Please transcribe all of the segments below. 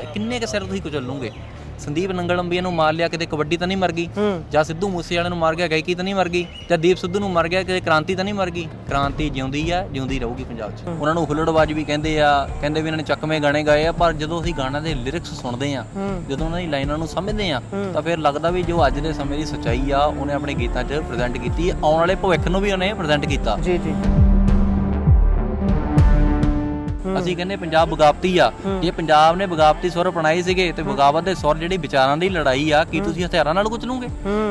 ਕਿੰਨੇ ਕੁ ਸਿਰ ਤੁਸੀਂ ਕੁਚਲੂਗੇ। ਸੰਦੀਪ ਨੰਗਲੰਬੀਆ ਨੂੰ ਮਾਰ ਲਿਆ, ਕਿਤੇ ਕਬੱਡੀ ਤਾਂ ਨਹੀਂ ਮਰ ਗਈ, ਜਾਂ ਸਿੱਧੂ ਮੂਸੇਵਾਲੇ ਨੂੰ ਮਾਰ ਗਿਆ ਗਾਇਕੀ ਤਾਂ ਨਹੀਂ ਮਰ ਗਈ, ਜਾਂ ਦੀਪ ਸਿੱਧੂ ਨੂੰ ਮਰ ਗਿਆ ਕਿਤੇ ਕ੍ਰਾਂਤੀ ਤਾਂ ਨਹੀਂ ਮਰ ਗਈ। ਕ੍ਰਾਂਤੀ ਜਿਉਂਦੀ ਆ, ਜਿਉਂਦੀ ਰਹੂਗੀ ਪੰਜਾਬ 'ਚ। ਉਹਨਾਂ ਨੂੰ ਹੁੱਲੜਬਾਜ਼ ਵੀ ਕਹਿੰਦੇ ਆ, ਕਹਿੰਦੇ ਵੀ ਇਹਨਾਂ ਨੇ ਚੱਕਵੇਂ ਗਾਣੇ ਗਾਏ ਆ, ਪਰ ਜਦੋਂ ਅਸੀਂ ਗਾਣਿਆਂ ਦੇ ਲਿਰਿਕਸ ਸੁਣਦੇ ਆ, ਜਦੋਂ ਉਹਨਾਂ ਦੀ ਲਾਈਨਾਂ ਨੂੰ ਸਮਝਦੇ ਆ, ਤਾਂ ਫਿਰ ਲੱਗਦਾ ਵੀ ਜੋ ਅੱਜ ਦੇ ਸਮੇਂ ਦੀ ਸੱਚਾਈ ਆ ਉਹਨੇ ਆਪਣੇ ਗੀਤਾਂ 'ਚ ਪ੍ਰੈਜ਼ੈਂਟ ਕੀਤੀ, ਆਉਣ ਵਾਲੇ ਭਵਿੱਖ ਨੂੰ ਵੀ ਉਹਨੇ ਪ੍ਰੈਜ਼ੈਂਟ ਕੀਤਾ। ਜੀ ਜੀ। ਅਸੀਂ ਕਹਿੰਦੇ ਪੰਜਾਬ ਬਗਾਵਤੀ ਆ, ਜੇ ਪੰਜਾਬ ਨੇ ਬਗਾਵਤੀ ਸੁਰ ਅਪਣਾਏ ਸੀਗੇ ਤੇ ਬਗਾਵਤ ਦੇ ਸੁਰ ਜਿਹੜੀ ਵਿਚਾਰਾਂ ਦੀ ਲੜਾਈ ਆ, ਕੀ ਤੁਸੀਂ ਹਥਿਆਰਾਂ ਨਾਲ ਕੁਚਲੂਗੇ?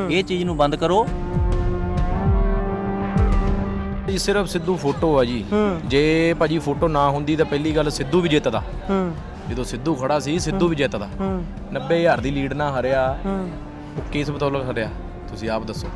ਇਹ ਚੀਜ਼ ਨੂੰ ਬੰਦ ਕਰੋ ਜੀ। ਸਿਰਫ ਸਿੱਧੂ ਫੋਟੋ ਆ ਜੀ, ਜੇ ਭਾਜੀ ਫੋਟੋ ਨਾ ਹੁੰਦੀ ਤਾਂ ਪਹਿਲੀ ਗੱਲ ਸਿੱਧੂ ਵੀ ਜਿੱਤਦਾ। ਜਦੋਂ ਸਿੱਧੂ ਖੜਾ ਸੀ ਸਿੱਧੂ ਵੀ ਜਿੱਤਦਾ। 90,000 ਦੀ ਲੀਡ ਨਾਲ ਹਰਿਆ, ਕਿਸ ਬਤੌਲਤ ਹਰਿਆ ਤੁਸੀਂ ਆਪ ਦੱਸੋ।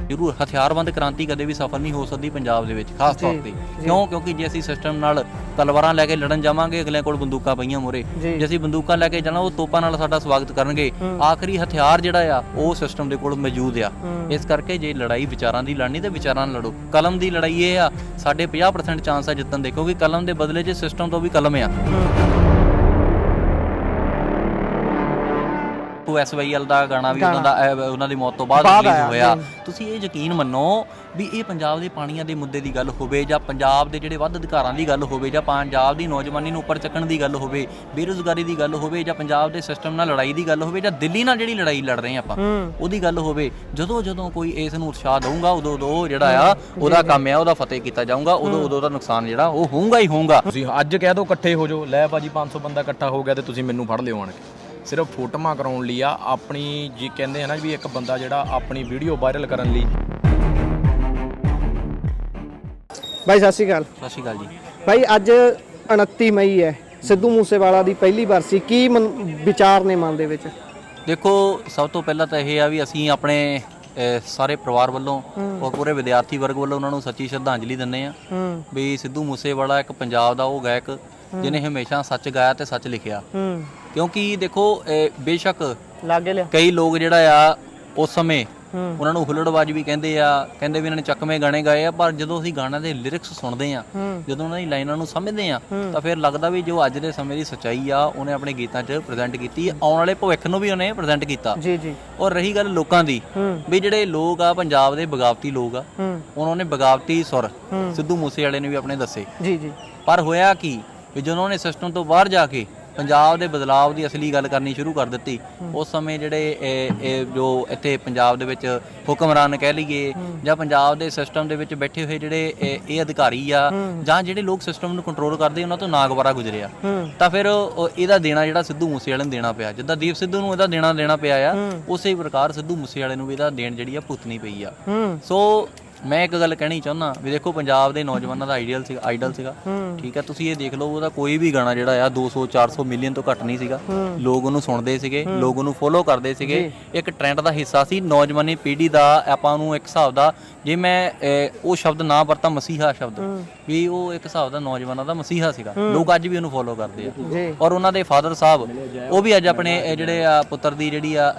ਜ਼ਰੂਰ ਹਥਿਆਰਬੰਦ ਕ੍ਰਾਂਤੀ ਕਦੇ ਵੀ ਸਫਲ ਨਹੀਂ ਹੋ ਸਕਦੀ ਪੰਜਾਬ ਦੇ ਵਿੱਚ, ਖਾਸ ਤੌਰ ਤੇ ਕਿਉਂ? ਕਿਉਂਕਿ ਜੇ ਅਸੀਂ ਸਿਸਟਮ ਨਾਲ ਤਲਵਾਰਾਂ ਲੈ ਕੇ ਲੜਨ ਜਾਵਾਂਗੇ, ਅਗਲਿਆਂ ਕੋਲ ਬੰਦੂਕਾਂ ਪਈਆਂ ਮੂਹਰੇ, ਜੇ ਅਸੀਂ ਬੰਦੂਕਾਂ ਲੈ ਕੇ ਜਾਣਾ ਉਹ ਤੋਪਾਂ ਨਾਲ ਸਾਡਾ ਸਵਾਗਤ ਕਰਨਗੇ। ਆਖਰੀ ਹਥਿਆਰ ਜਿਹੜਾ ਆ ਉਹ ਸਿਸਟਮ ਦੇ ਕੋਲ ਮੌਜੂਦ ਆ। ਇਸ ਕਰਕੇ ਜੇ ਲੜਾਈ ਵਿਚਾਰਾਂ ਦੀ ਲੜਨੀ ਤੇ ਵਿਚਾਰਾਂ ਨਾਲ ਲੜੋ। ਕਲਮ ਦੀ ਲੜਾਈ ਇਹ ਆ, ਸਾਡੇ 50% ਚਾਂਸ ਆ ਜਿੱਤਣ ਦੇ, ਕਿਉਂਕਿ ਕਲਮ ਦੇ ਬਦਲੇ 'ਚ ਸਿਸਟਮ ਤੋਂ ਵੀ ਕਲਮ ਆ। SYL ਦਾ ਗਾਣਾ ਵੀ ਉਹਨਾਂ ਦੀ ਮੌਤ ਤੋਂ ਬਾਅਦ ਰਿਲੀਜ਼ ਹੋਇਆ। ਤੁਸੀਂ ਇਹ ਯਕੀਨ ਮੰਨੋ ਵੀ ਇਹ ਪੰਜਾਬ ਦੇ ਪਾਣੀਆਂ ਦੇ ਮੁੱਦੇ ਦੀ ਗੱਲ ਹੋਵੇ, ਜਾਂ ਪੰਜਾਬ ਦੇ ਜਿਹੜੇ ਵੱਧ ਅਧਿਕਾਰਾਂ ਦੀ ਗੱਲ ਹੋਵੇ, ਜਾਂ ਪੰਜਾਬ ਦੀ ਨੌਜਵਾਨੀ ਨੂੰ ਉੱਪਰ ਚੱਕਣ ਦੀ ਗੱਲ ਹੋਵੇ, ਬੇਰੁਜ਼ਗਾਰੀ ਦੀ ਗੱਲ ਹੋਵੇ, ਜਾਂ ਪੰਜਾਬ ਦੇ ਸਿਸਟਮ ਨਾਲ ਲੜਾਈ ਦੀ ਗੱਲ ਹੋਵੇ, ਜਾਂ ਦਿੱਲੀ ਨਾਲ ਜਿਹੜੀ ਲੜਾਈ ਲੜ ਰਹੇ ਆਪਾਂ ਉਹਦੀ ਗੱਲ ਹੋਵੇ, ਜਦੋਂ ਕੋਈ ਇਸ ਨੂੰ ਉਤਸ਼ਾਹ ਦਊਗਾ ਉਦੋਂ ਜਿਹੜਾ ਆ ਉਹਦਾ ਕੰਮ ਆ ਉਹਦਾ ਫਤਿਹ ਕੀਤਾ ਜਾਊਗਾ, ਉਦੋਂ ਦਾ ਨੁਕਸਾਨ ਜਿਹੜਾ ਉਹ ਹੋਊਗਾ ਹੀ ਹੋਊਗਾ। ਤੁਸੀਂ ਅੱਜ ਕਹਿ ਦਿਓ ਇਕੱਠੇ ਹੋ ਜਾਓ, ਲੈ ਭਾਜੀ 500 ਬੰਦਾ ਇਕੱਠਾ ਹੋ ਗਿਆ ਤੇ ਤੁਸੀਂ ਮੈਨੂੰ ਫੜ ਲਿਓ ਆਣ ਕੇ, ਸਿਰਫ ਫੋਟੋਆਂ ਕਰਾਉਣ ਲਈ ਆ, ਆਪਣੀ ਜੀ ਕਹਿੰਦੇ ਆ ਨਾ ਵੀ ਇੱਕ ਬੰਦਾ ਜਿਹੜਾ ਆਪਣੀ ਵੀਡੀਓ ਵਾਇਰਲ ਕਰਨ ਲਈ। ਬਾਈ ਸਤਿ ਸ਼੍ਰੀ ਅਕਾਲ। ਸਤਿ ਸ਼੍ਰੀ ਅਕਾਲ ਜੀ। ਬਾਈ ਅੱਜ 29 ਮਈ ਹੈ, ਸਿੱਧੂ ਮੂਸੇਵਾਲਾ ਦੀ ਪਹਿਲੀ ਬਰਸੀ, ਕੀ ਵਿਚਾਰ ਨੇ ਮਨ ਦੇ ਵਿੱਚ? ਦੇਖੋ ਸਭ ਤੋਂ ਪਹਿਲਾਂ ਤਾਂ ਇਹ ਆ ਵੀ ਅਸੀਂ ਆਪਣੇ ਸਾਰੇ ਪਰਿਵਾਰ ਵੱਲੋਂ ਔਰ ਪੂਰੇ ਵਿਦਿਆਰਥੀ ਵਰਗ ਵੱਲੋਂ ਉਹਨਾਂ ਨੂੰ ਸੱਚੀ ਸ਼ਰਧਾਂਜਲੀ ਦਿੰਦੇ ਆ ਵੀ ਸਿੱਧੂ ਮੂਸੇਵਾਲਾ ਇੱਕ ਪੰਜਾਬ ਦਾ ਉਹ ਗਾਇਕ ਜਿਹਨੇ ਹਮੇਸ਼ਾ ਸੱਚ ਗਾਇਆ ਤੇ ਸੱਚ ਲਿਖਿਆ। ਕਿਉਂਕਿ ਦੇਖੋ ਬੇਸ਼ੱਕ ਕਈ ਲੋਕ ਜਿਹੜਾ ਆ ਉਸ ਸਮੇਂ ਉਹਨਾਂ ਨੂੰ ਹੁੱਲੜਬਾਜ਼ ਵੀ ਕਹਿੰਦੇ ਆ, ਕਹਿੰਦੇ ਵੀ ਇਹਨਾਂ ਨੇ ਚੱਕਵੇਂ ਗਾਣੇ ਗਾਏ ਆ, ਪਰ ਜਦੋਂ ਅਸੀਂ ਗਾਣਿਆਂ ਦੇ ਲਿਰਿਕਸ ਸੁਣਦੇ ਆ, ਜਦੋਂ ਉਹਨਾਂ ਦੀ ਲਾਈਨਾਂ ਨੂੰ ਸਮਝਦੇ ਆ, ਤਾਂ ਫਿਰ ਲੱਗਦਾ ਵੀ ਜੋ ਅੱਜ ਦੇ ਸਮੇਂ ਦੀ ਸੱਚਾਈ ਆ ਉਹਨੇ ਆਪਣੇ ਗੀਤਾਂ 'ਚ ਪ੍ਰੈਜ਼ੈਂਟ ਕੀਤੀ, ਆਉਣ ਵਾਲੇ ਭਵਿੱਖ ਨੂੰ ਵੀ ਉਹਨੇ ਪ੍ਰੈਜ਼ੈਂਟ ਕੀਤਾ। ਜੀ ਜੀ। ਔਰ ਰਹੀ ਗੱਲ ਲੋਕਾਂ ਦੀ, ਵੀ ਜਿਹੜੇ ਲੋਕ ਆ ਪੰਜਾਬ ਦੇ ਬਗਾਵਤੀ ਲੋਕ ਆ, ਉਹਨਾਂ ਨੇ ਬਗਾਵਤੀ ਸੁਰ ਸਿੱਧੂ ਮੂਸੇਵਾਲੇ ਨੇ ਵੀ ਆਪਣੇ ਦੱਸੇ। ਜੀ ਜੀ। ਪਰ ਹੋਇਆ ਕੀ ਵੀ ਜਦੋਂ ਉਹਨੇ ਸਿਸਟਮ ਤੋਂ ਬਾਹਰ ਜਾ ਕੇ ਪੰਜਾਬ ਦੇ ਬਦਲਾਵ ਦੀ ਅਸਲੀ ਗੱਲ ਕਰਨੀ ਸ਼ੁਰੂ ਕਰ ਦਿੱਤੀ, ਉਸ ਸਮੇਂ ਜਿਹੜੇ ਜੋ ਇੱਥੇ ਪੰਜਾਬ ਦੇ ਵਿੱਚ ਹੁਕਮਰਾਨ ਕਹਿ ਲਈਏ, ਜਾਂ ਪੰਜਾਬ ਦੇ ਸਿਸਟਮ ਦੇ ਵਿੱਚ ਬੈਠੇ ਹੋਏ ਜਿਹੜੇ ਇਹ ਅਧਿਕਾਰੀ ਆ, ਜਾਂ ਜਿਹੜੇ ਲੋਕ ਸਿਸਟਮ ਨੂੰ ਕੰਟਰੋਲ ਕਰਦੇ, ਉਹਨਾਂ ਤੋਂ ਨਾਗਵਾਰਾ ਗੁਜ਼ਰਿਆ, ਤਾਂ ਫਿਰ ਇਹਦਾ ਦੇਣਾ ਜਿਹੜਾ ਸਿੱਧੂ ਮੂਸੇਵਾਲੇ ਨੂੰ ਦੇਣਾ ਪਿਆ। ਜਿੱਦਾਂ ਦੀਪ ਸਿੱਧੂ ਨੂੰ ਇਹਦਾ ਦੇਣਾ ਪਿਆ ਆ, ਉਸੇ ਪ੍ਰਕਾਰ ਸਿੱਧੂ ਮੂਸੇਵਾਲੇ ਨੂੰ ਵੀ ਇਹਦਾ ਦੇਣ ਜਿਹੜੀ ਆ ਭੁਗਤਣੀ ਪਈ ਆ। ਸੋ ਮੈਂ ਇੱਕ ਗੱਲ ਕਹਿਣੀ ਚਾਹੁੰਦਾ ਵੀ ਦੇਖੋ ਪੰਜਾਬ ਦੇ ਨੌਜਵਾਨਾਂ ਦਾ ਆਈਡਲ ਸੀਗਾ, ਠੀਕ ਹੈ। ਤੁਸੀਂ ਇਹ ਦੇਖ ਲਓ ਉਹਦਾ ਕੋਈ ਵੀ ਗਾਣਾ ਜਿਹੜਾ ਆ 200-400 ਮਿਲੀਅਨ ਤੋਂ ਘੱਟ ਨਹੀਂ ਸੀਗਾ। ਲੋਕ ਉਹਨੂੰ ਸੁਣਦੇ ਸੀਗੇ, ਲੋਕ ਉਹਨੂੰ ਫੋਲੋ ਕਰਦੇ ਸੀਗੇ, ਇੱਕ ਟ੍ਰੈਂਡ ਦਾ ਹਿੱਸਾ ਸੀ ਨੌਜਵਾਨੀ ਪੀੜ੍ਹੀ ਦਾ। ਆਪਾਂ ਨੂੰ ਇੱਕ ਹਿਸਾਬ ਦਾ, ਜੇ ਮੈਂ ਉਹ ਸ਼ਬਦ ਨਾ ਵਰਤਾਂ ਮਸੀਹਾ ਸ਼ਬਦ, ਵੀ ਉਹ ਇੱਕ ਹਿਸਾਬ ਦਾ ਨੌਜਵਾਨਾਂ ਦਾ ਮਸੀਹਾ ਸੀਗਾ। ਲੋਕ ਅੱਜ ਵੀ ਉਹਨੂੰ ਫੋਲੋ ਕਰਦੇ ਆ। ਔਰ ਉਹਨਾਂ ਦੇ ਫਾਦਰ ਸਾਹਿਬ ਉਹ ਵੀ ਅੱਜ ਆਪਣੇ ਜਿਹੜੇ ਆ ਪੁੱਤਰ ਦੀ ਜਿਹੜੀ ਆ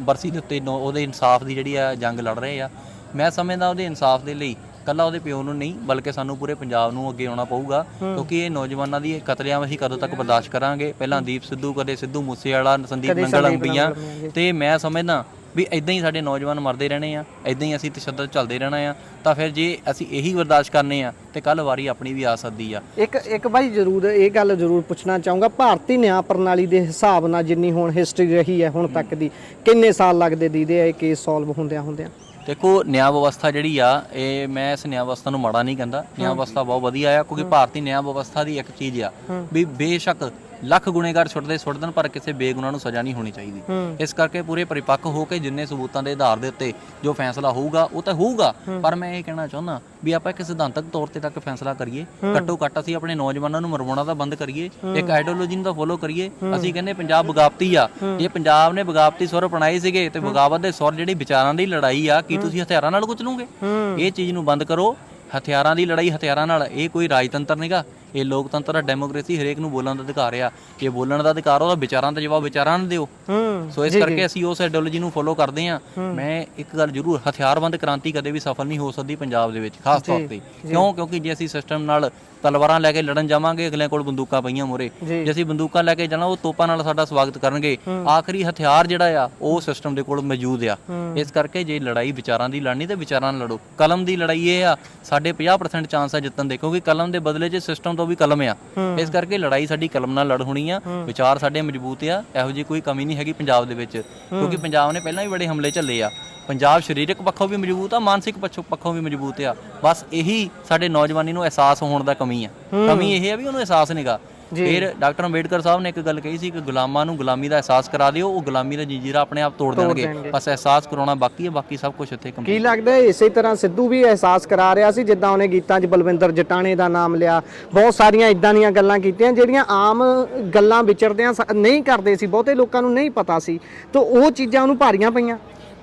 ਬਰਸੀ ਦੇ ਉੱਤੇ ਉਹਦੇ ਇਨਸਾਫ ਦੀ ਜਿਹੜੀ ਆ ਜੰਗ ਲੜ ਰਹੇ ਆ। ਮੈਂ ਸਮਝਦਾ ਉਹਦੇ ਇਨਸਾਫ ਦੇ ਲਈ ਕੱਲਾ ਉਹਦੇ ਪਿਓ ਨੂੰ ਨਹੀਂ, ਬਲਕਿ ਸਾਨੂੰ ਪੂਰੇ ਪੰਜਾਬ ਨੂੰ ਅੱਗੇ ਆਉਣਾ ਪਊਗਾ, ਕਿਉਂਕਿ ਇਹ ਨੌਜਵਾਨਾਂ ਦੀ ਕਤਲੇਆਮ ਅਸੀਂ ਕਦੋਂ ਤੱਕ ਬਰਦਾਸ਼ਤ ਕਰਾਂਗੇ? ਪਹਿਲਾਂ ਦੀਪ ਸਿੱਧੂ, ਕਦੇ ਸਿੱਧੂ ਮੂਸੇਵਾਲਾ, ਸੰਦੀਪ ਨੰਗਲੰਬੀਆ, ਤੇ ਮੈਂ ਸਮਝਦਾ ਵੀ ਇਦਾਂ ਹੀ ਸਾਡੇ ਨੌਜਵਾਨ ਮਰਦੇ ਰਹਿਣੇ ਆ, ਇਦਾਂ ਹੀ ਅਸੀਂ ਤਸ਼ੱਦਦ ਚੱਲਦੇ ਰਹਿਣਾ ਆ। ਤਾਂ ਫਿਰ ਜੇ ਅਸੀਂ ਇਹੀ ਬਰਦਾਸ਼ਤ ਕਰਨੇ ਆ ਤੇ ਕੱਲ ਵਾਰੀ ਆਪਣੀ ਵੀ ਆ ਸਕਦੀ ਆ। ਇੱਕ ਬਾਈ ਜ਼ਰੂਰ ਇਹ ਗੱਲ ਜ਼ਰੂਰ ਪੁੱਛਣਾ ਚਾਹੂੰਗਾ, ਭਾਰਤੀ ਨਿਆਂ ਪ੍ਰਣਾਲੀ ਦੇ ਹਿਸਾਬ ਨਾਲ ਜਿੰਨੀ ਹੁਣ ਹਿਸਟਰੀ ਰਹੀ ਹੈ ਹੁਣ ਤੱਕ ਦੀ, ਕਿੰਨੇ ਸਾਲ ਲੱਗਦੇ ਦੀਦੇ ਆ ਇਹ ਕੇਸ ਸੋਲਵ ਹੁੰਦਿਆਂ? ਦੇਖੋ ਨਿਆਂ ਵਿਵਸਥਾ ਜਿਹੜੀ ਆ, ਇਹ ਮੈਂ ਇਸ ਨਿਆਂ ਵਿਵਸਥਾ ਨੂੰ ਮਾੜਾ ਨਹੀਂ ਕਹਿੰਦਾ, ਨਿਆਂ ਵਿਵਸਥਾ ਬਹੁਤ ਵਧੀਆ ਆ, ਕਿਉਂਕਿ ਭਾਰਤੀ ਨਿਆਂ ਵਿਵਸਥਾ ਦੀ ਇੱਕ ਚੀਜ਼ ਆ ਵੀ ਬੇਸ਼ੱਕ ਲੱਖ ਗੁਨੇਗਾਰ ਸੁੱਟ ਦੇਣ, ਪਰ ਕਿਸੇ ਬੇਗੁਨਾਹ ਨੂੰ ਸਜ਼ਾ ਨਹੀਂ ਹੋਣੀ ਚਾਹੀਦੀ। ਇਸ ਕਰਕੇ ਪੂਰੇ ਪਰਿਪੱਕ ਹੋ ਕੇ ਜਿੰਨੇ ਸਬੂਤਾਂ ਦੇ ਆਧਾਰ ਦੇ ਉੱਤੇ ਜੋ ਫੈਸਲਾ ਹੋਊਗਾ ਉਹ ਤਾਂ ਹੋਊਗਾ, ਪਰ ਮੈਂ ਇਹ ਕਹਿਣਾ ਚਾਹੁੰਦਾ ਵੀ ਆਪਾਂ ਇੱਕ ਸਿਧਾਂਤਕ ਤੌਰ ਤੇ ਤੱਕ ਫੈਸਲਾ ਕਰੀਏ। ਘੱਟੋ ਘੱਟ ਅਸੀਂ ਆਪਣੇ ਨੌਜਵਾਨਾਂ ਨੂੰ ਮਰਵਾਉਣਾ ਤਾਂ ਬੰਦ ਕਰੀਏ, ਇੱਕ ਆਈਡੀਓਲੋਜੀ ਨੂੰ ਤਾਂ ਫੋਲੋ ਕਰੀਏ। ਅਸੀਂ ਕਹਿੰਦੇ ਪੰਜਾਬ ਬਗਾਵਤੀ ਆ, ਜੇ ਪੰਜਾਬ ਨੇ ਬਗਾਵਤੀ ਸੁਰ ਅਪਣਾਏ ਸੀਗੇ ਤੇ ਬਗਾਵਤ ਦੇ ਸੁਰ ਜਿਹੜੀ ਵਿਚਾਰਾਂ ਦੀ ਲੜਾਈ ਆ, ਕੀ ਤੁਸੀਂ ਹਥਿਆਰਾਂ ਨਾਲ ਕੁਚਲੂਗੇ? ਇਹ ਚੀਜ਼ ਨੂੰ ਬੰਦ ਕਰੋ। ਹਥਿਆਰਾਂ ਦੀ ਲੜਾਈ ਹਥਿਆਰਾਂ ਨਾਲ, ਇਹ ਕੋਈ ਰਾਜਤੰਤਰ ਨਹੀਂਗਾ, ਇਹ ਲੋਕਤੰਤਰ ਆ, ਡੈਮੋਕ੍ਰੇਸੀ, ਹਰੇਕ ਨੂੰ ਬੋਲਣ ਦਾ ਅਧਿਕਾਰ ਆ। ਇਹ ਬੋਲਣ ਦਾ ਅਧਿਕਾਰ ਉਹਦਾ ਵਿਚਾਰਾਂ ਦਾ ਜਵਾਬ ਵਿਚਾਰਾਂ ਨੂੰ ਦਿਓ। ਸੋ ਇਸ ਕਰਕੇ ਅਸੀਂ ਉਸ ਆਈਡੀਓਲੋਜੀ ਨੂੰ ਫੋਲੋ ਕਰਦੇ ਹਾਂ। ਮੈਂ ਇੱਕ ਗੱਲ ਜ਼ਰੂਰ, ਹਥਿਆਰਬੰਦ ਕ੍ਰਾਂਤੀ ਕਦੇ ਵੀ ਸਫਲ ਨਹੀਂ ਹੋ ਸਕਦੀ ਪੰਜਾਬ ਦੇ ਵਿੱਚ, ਖਾਸ ਤੌਰ ਤੇ ਕਿਉਂਕਿ ਜੇ ਅਸੀਂ ਸਿਸਟਮ ਨਾਲ ਤਲਵਾਰਾਂ ਲੈ ਕੇ ਲੜਨ ਜਾਵਾਂਗੇ, ਅਗਲਿਆਂ ਕੋਲ ਬੰਦੂਕਾਂ ਪਈਆਂ ਮੂਹਰੇ, ਜੇ ਅਸੀਂ ਬੰਦੂਕਾਂ ਲੈ ਕੇ ਜਾਣਾ ਉਹ ਤੋਪਾਂ ਨਾਲ ਸਾਡਾ ਸਵਾਗਤ ਕਰਨਗੇ। ਆਖਰੀ ਹਥਿਆਰ ਜਿਹੜਾ ਆ ਉਹ ਸਿਸਟਮ ਦੇ ਕੋਲ ਮੌਜੂਦ ਆ। ਇਸ ਕਰਕੇ ਜੇ ਲੜਾਈ ਵਿਚਾਰਾਂ ਦੀ ਲੜਨੀ ਤੇ ਵਿਚਾਰਾਂ ਨਾਲ ਲੜੋ। ਕਲਮ ਦੀ ਲੜਾਈ ਇਹ ਆ, ਸਾਡੇ 50% ਚਾਂਸ ਆ ਜਿੱਤਣ ਦੇ, ਕਿਉਂਕਿ ਕਲਮ ਦੇ ਬਦਲੇ 'ਚ ਸਿਸਟਮ ਤੋਂ ਵੀ ਕਲਮ ਆ। ਇਸ ਕਰਕੇ ਲੜਾਈ ਸਾਡੀ ਕਲਮ ਨਾਲ ਲੜ ਹੋਣੀ ਆ। ਵਿਚਾਰ ਸਾਡੇ ਮਜ਼ਬੂਤ ਆ, ਇਹੋ ਜਿਹੀ ਕੋਈ ਕਮੀ ਨਹੀਂ ਹੈਗੀ ਪੰਜਾਬ ਦੇ ਵਿੱਚ, ਕਿਉਂਕਿ ਪੰਜਾਬ ਨੇ ਪਹਿਲਾਂ ਵੀ ਬੜੇ ਹਮਲੇ ਝੱਲੇ ਆ। ਪੰਜਾਬ ਸਰੀਰਕ ਪੱਖੋਂ ਵੀ ਮਜ਼ਬੂਤ ਆ, ਮਾਨਸਿਕ ਪੱਖੋਂ ਵੀ ਮਜ਼ਬੂਤ ਆ। ਬਸ ਇਹੀ ਸਾਡੇ ਨੌਜਵਾਨੀ ਨੂੰ ਅਹਿਸਾਸ ਹੋਣ ਦਾ ਕਮੀ ਆ। ਕਮੀ ਇਹ ਆ ਵੀ ਉਹਨੂੰ ਅਹਿਸਾਸ ਨਹੀਂਗਾ। ਫਿਰ ਡਾਕਟਰ ਅੰਬੇਡਕਰ ਸਾਹਿਬ ਨੇ ਇੱਕ ਗੱਲ ਕਹੀ ਸੀ ਕਿ ਗੁਲਾਮਾਂ ਨੂੰ ਗੁਲਾਮੀ ਦਾ ਅਹਿਸਾਸ ਕਰਾ ਦਿਓ, ਉਹ ਗੁਲਾਮੀ ਦਾ ਜੰਜੀਰਾ ਆਪਣੇ ਆਪ ਤੋੜ ਦੇਣਗੇ। ਬਸ ਅਹਿਸਾਸ ਕਰਾਉਣਾ ਬਾਕੀ ਹੈ, ਬਾਕੀ ਸਭ ਕੁਝ ਇੱਥੇ ਕੀ ਲੱਗਦਾ ਹੈ ਇਸੇ ਤਰ੍ਹਾਂ ਸਿੱਧੂ ਵੀ ਅਹਿਸਾਸ ਕਰਾ ਰਿਹਾ ਸੀ, ਜਿੱਦਾਂ ਉਹਨੇ ਗੀਤਾਂ 'ਚ ਬਲਵਿੰਦਰ ਜਟਾਣੇ ਦਾ ਨਾਮ ਲਿਆ, ਬਹੁਤ ਸਾਰੀਆਂ ਇਦਾਂ ਦੀਆਂ ਗੱਲਾਂ ਕੀਤੀਆਂ ਜਿਹੜੀਆਂ ਆਮ ਗੱਲਾਂ ਵਿਚਰਦਿਆਂ ਨਹੀਂ ਕਰਦੇ ਸੀ, ਬਹੁਤੇ ਲੋਕਾਂ ਨੂੰ ਨਹੀਂ ਪਤਾ ਸੀ, ਤਾਂ ਉਹ ਚੀਜ਼ਾਂ ਉਹਨੂੰ ਭਾਰੀਆਂ ਪਈਆਂ।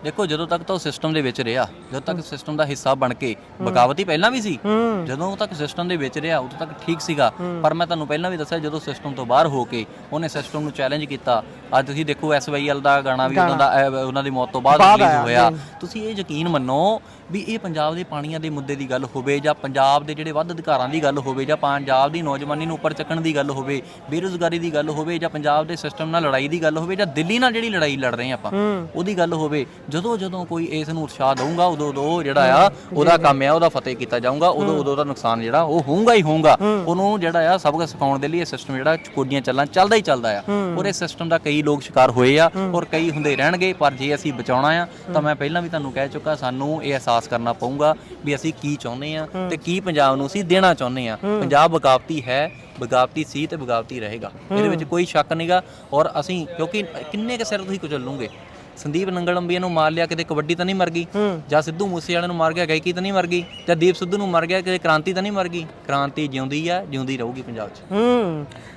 ਦੇਖੋ, ਜਦੋਂ ਤੱਕ ਤਾਂ ਉਹ ਸਿਸਟਮ ਦੇ ਵਿੱਚ ਰਿਹਾ, ਜਦੋਂ ਤੱਕ ਸਿਸਟਮ ਦਾ ਹਿੱਸਾ ਬਣ ਕੇ, ਬਗਾਵਤ ਹੀ ਪਹਿਲਾਂ ਵੀ ਸੀ, ਜਦੋਂ ਤੱਕ ਸਿਸਟਮ ਦੇ ਵਿੱਚ ਰਿਹਾ ਉਦੋਂ ਤੱਕ ਠੀਕ ਸੀਗਾ। ਪਰ ਮੈਂ ਤੁਹਾਨੂੰ ਪਹਿਲਾਂ ਵੀ ਦੱਸਿਆ, ਜਦੋਂ ਸਿਸਟਮ ਤੋਂ ਬਾਹਰ ਹੋ ਕੇ ਉਹਨੇ ਸਿਸਟਮ ਨੂੰ ਚੈਲੰਜ ਕੀਤਾ। ਅੱਜ ਤੁਸੀਂ ਦੇਖੋ SYL ਦਾ ਗਾਣਾ ਵੀ ਉਹਨਾਂ ਦੀ ਮੌਤ ਤੋਂ ਬਾਅਦ ਰਿਲੀਜ਼ ਹੋਇਆ। ਤੁਸੀਂ ਇਹ ਯਕੀਨ ਮੰਨੋ ਵੀ ਇਹ ਪੰਜਾਬ ਦੇ ਪਾਣੀਆਂ ਦੇ ਮੁੱਦੇ ਦੀ ਗੱਲ ਹੋਵੇ, ਜਾਂ ਪੰਜਾਬ ਦੇ ਜਿਹੜੇ ਵੱਧ ਅਧਿਕਾਰਾਂ ਦੀ ਗੱਲ ਹੋਵੇ, ਜਾਂ ਪੰਜਾਬ ਦੀ ਨੌਜਵਾਨੀ ਨੂੰ ਉੱਪਰ ਚੱਕਣ ਦੀ ਗੱਲ ਹੋਵੇ, ਬੇਰੁਜ਼ਗਾਰੀ ਦੀ ਗੱਲ ਹੋਵੇ, ਜਾਂ ਪੰਜਾਬ ਦੇ ਸਿਸਟਮ ਨਾਲ ਲੜਾਈ ਦੀ ਗੱਲ ਹੋਵੇ, ਜਾਂ ਦਿੱਲੀ ਨਾਲ ਜਿਹੜੀ ਲੜਾਈ ਲੜ ਰਹੇ ਆਪਾਂ ਉਹਦੀ ਗੱਲ ਹੋਵੇ, ਜਦੋਂ ਕੋਈ ਇਸ ਨੂੰ ਉਤਸ਼ਾਹ ਦਊਗਾ ਉਦੋਂ ਜਿਹੜਾ ਆ ਉਹਦਾ ਕੰਮ ਆ ਉਹਦਾ ਫਤਿਹ ਕੀਤਾ ਜਾਊਗਾ। ਉਦੋਂ ਦਾ ਨੁਕਸਾਨ ਜਿਹੜਾ ਉਹ ਹੋਊਗਾ ਹੀ ਹੋਊਗਾ। ਉਹਨੂੰ ਜਿਹੜਾ ਆ ਸਬਕ ਸਿਖਾਉਣ ਦੇ ਲਈ ਇਹ ਸਿਸਟਮ ਜਿਹੜਾ ਕੋਡੀਆਂ ਚੱਲਦਾ ਹੀ ਚੱਲਦਾ ਆ। ਔਰ ਇਸ ਸਿਸਟਮ ਦਾ ਕਈ ਲੋਕ ਸ਼ਿਕਾਰ ਹੋਏ ਆ ਔਰ ਕਈ ਹੁੰਦੇ ਰਹਿਣਗੇ। ਪਰ ਜੇ ਅਸੀਂ ਬਚਾਉਣਾ ਆ ਤਾਂ ਮੈਂ ਪਹਿਲਾਂ ਵੀ ਤੁਹਾਨੂੰ ਕਹਿ ਚੁੱਕਾ, ਸਾਨੂੰ ਇਹ ਅਹਿਸਾਸ ਕਰਨਾ ਪਊਗਾ ਵੀ ਅਸੀਂ ਕੀ ਚਾਹੁੰਦੇ ਆ ਤੇ ਕੀ ਪੰਜਾਬ ਨੂੰ ਅਸੀਂ ਦੇਣਾ ਚਾਹੁੰਦੇ ਆ। ਪੰਜਾਬ ਬਗਾਵਤੀ ਹੈ, ਬਗਾਵਤੀ ਸੀ ਤੇ ਬਗਾਵਤੀ ਰਹੇਗਾ, ਇਹਦੇ ਵਿੱਚ ਕੋਈ ਸ਼ੱਕ ਨਹੀਂਗਾ। ਔਰ ਅਸੀਂ ਕਿਉਂਕਿ ਕਿੰਨੇ ਕੁ ਸਿਰ ਤੁਸੀਂ ਕੁਚਲੂਗੇ। ਸੰਦੀਪ ਨੰਗਲੰਬੀਆ ਨੂੰ ਮਾਰ ਲਿਆ, ਕਿਤੇ ਕਬੱਡੀ ਤਾਂ ਨਹੀਂ ਮਰ ਗਈ, ਜਾਂ ਸਿੱਧੂ ਮੂਸੇਵਾਲੇ ਨੂੰ ਮਾਰ ਗਿਆ ਗਾਇਕੀ ਤਾਂ ਨਹੀਂ ਮਰ ਗਈ, ਜਾਂ ਦੀਪ ਸਿੱਧੂ ਨੂੰ ਮਰ ਗਿਆ ਕਿਤੇ ਕ੍ਰਾਂਤੀ ਤਾਂ ਨਹੀਂ ਮਰ ਗਈ। ਕ੍ਰਾਂਤੀ ਜਿਉਂਦੀ ਆ, ਜਿਉਂਦੀ ਰਹੂਗੀ ਪੰਜਾਬ 'ਚ।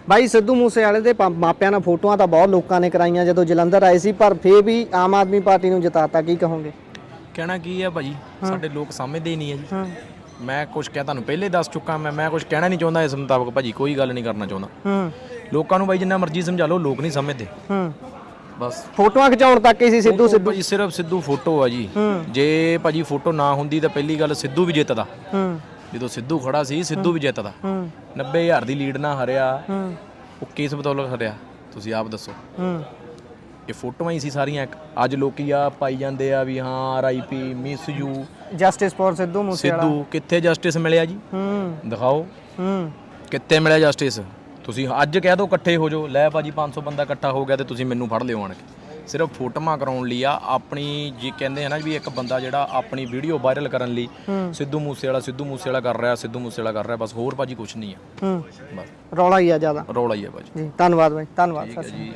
ਬਾਈ ਸਿੱਧੂ ਮੂਸੇਵਾਲੇ ਦੇ ਮਾਪਿਆਂ ਨਾਲ ਫੋਟੋਆਂ ਤਾਂ ਬਹੁਤ ਲੋਕਾਂ ਨੇ ਕਰਾਈਆਂ ਜਦੋਂ ਜਲੰਧਰ ਆਏ ਸੀ, ਪਰ ਫੇਰ ਵੀ ਆਮ ਆਦਮੀ ਪਾਰਟੀ ਨੂੰ ਜਿਤਾਤਾ। ਕੀ ਕਹੋਗੇ? ਕਹਿਣਾ ਕੀ ਆ ਭਾਜੀ, ਸਾਡੇ ਲੋਕ ਸਮਝਦੇ ਹੀ ਨਹੀਂ ਹੈ ਜੀ। ਮੈਂ ਕੁਝ ਕਿਹਾ ਤੁਹਾਨੂੰ ਪਹਿਲੇ ਦੱਸ ਚੁੱਕਾ, ਮੈਂ ਕੁਝ ਕਹਿਣਾ ਨਹੀਂ ਚਾਹੁੰਦਾ ਇਸ ਮੁਤਾਬਕ ਭਾਜੀ, ਕੋਈ ਗੱਲ ਨਹੀਂ ਕਰਨਾ ਚਾਹੁੰਦਾ। ਲੋਕਾਂ ਨੂੰ ਬਾਈ ਜਿੰਨਾ ਮਰਜ਼ੀ ਸਮਝਾ ਲਓ, ਲੋਕ ਨਹੀਂ ਸਮਝਦੇ। ਬਸ ਫੋਟੋਆਂ ਖਿਚਾਉਣ ਤੱਕ ਹੀ ਸੀ ਸਿੱਧੂ ਭਾਜੀ, ਸਿਰਫ ਸਿੱਧੂ ਫੋਟੋ ਆ ਜੀ। ਜੇ ਭਾਜੀ ਫੋਟੋ ਨਾ ਹੁੰਦੀ ਤਾਂ ਪਹਿਲੀ ਗੱਲ ਸਿੱਧੂ ਵੀ ਜਿੱਤਦਾ। ਜਦੋਂ ਸਿੱਧੂ ਖੜਾ ਸੀ ਸਿੱਧੂ ਵੀ ਜਿੱਤਦਾ। 90,000 ਦੀ ਲੀਡ ਨਾਲ ਹਰਿਆ, ਉਹ ਕਿਸ ਬਦੌਲਤ ਹਰਿਆ ਤੁਸੀਂ ਆਪ ਦੱਸੋ। ਇਹ ਫੋਟੋਆਂ ਹੀ ਸੀ ਸਾਰੀਆਂ। ਅੱਜ ਲੋਕੀ ਆ ਪਾਈ ਜਾਂਦੇ ਆ ਵੀ ਹਾਂ RIP miss you justice for Sidhu Moosewala. Sidhu ਕਿੱਥੇ ਜਸਟਿਸ ਮਿਲਿਆ ਜੀ? ਦਿਖਾਓ ਕਿੱਥੇ ਮਿਲਿਆ ਜਸਟਿਸ। ਤੁਸੀਂ ਅੱਜ ਕਹਿ ਦਿਓ ਇਕੱਠੇ ਹੋ ਜਾਓ, ਲੈ ਭਾਜੀ 500 ਬੰਦਾ ਇਕੱਠਾ ਹੋ ਗਿਆ ਤੇ ਤੁਸੀਂ ਮੈਨੂੰ ਫੜ ਲਿਓ ਆਣ ਕੇ। ਸਿਰਫ ਫੋਟੋਆਂ ਕਰਾਉਣ ਲਈ ਆ, ਆਪਣੀ ਜੀ ਕਹਿੰਦੇ ਆ ਨਾ ਵੀ ਇੱਕ ਬੰਦਾ ਜਿਹੜਾ ਆਪਣੀ ਵੀਡੀਓ ਵਾਇਰਲ ਕਰਨ ਲਈ ਸਿੱਧੂ ਮੂਸੇਵਾਲਾ ਕਰ ਰਿਹਾ, ਬਸ ਹੋਰ ਭਾਜੀ ਕੁਛ ਨਹੀਂ ਆ। ਬਸ ਰੌਲਾ ਹੀ ਆ ਜ਼ਿਆਦਾ, ਰੌਲਾ ਹੀ ਆ ਭਾਜੀ। ਜੀ ਧੰਨਵਾਦ ਬਾਈ, ਧੰਨਵਾਦ। ਠੀਕ ਹੈ ਜੀ।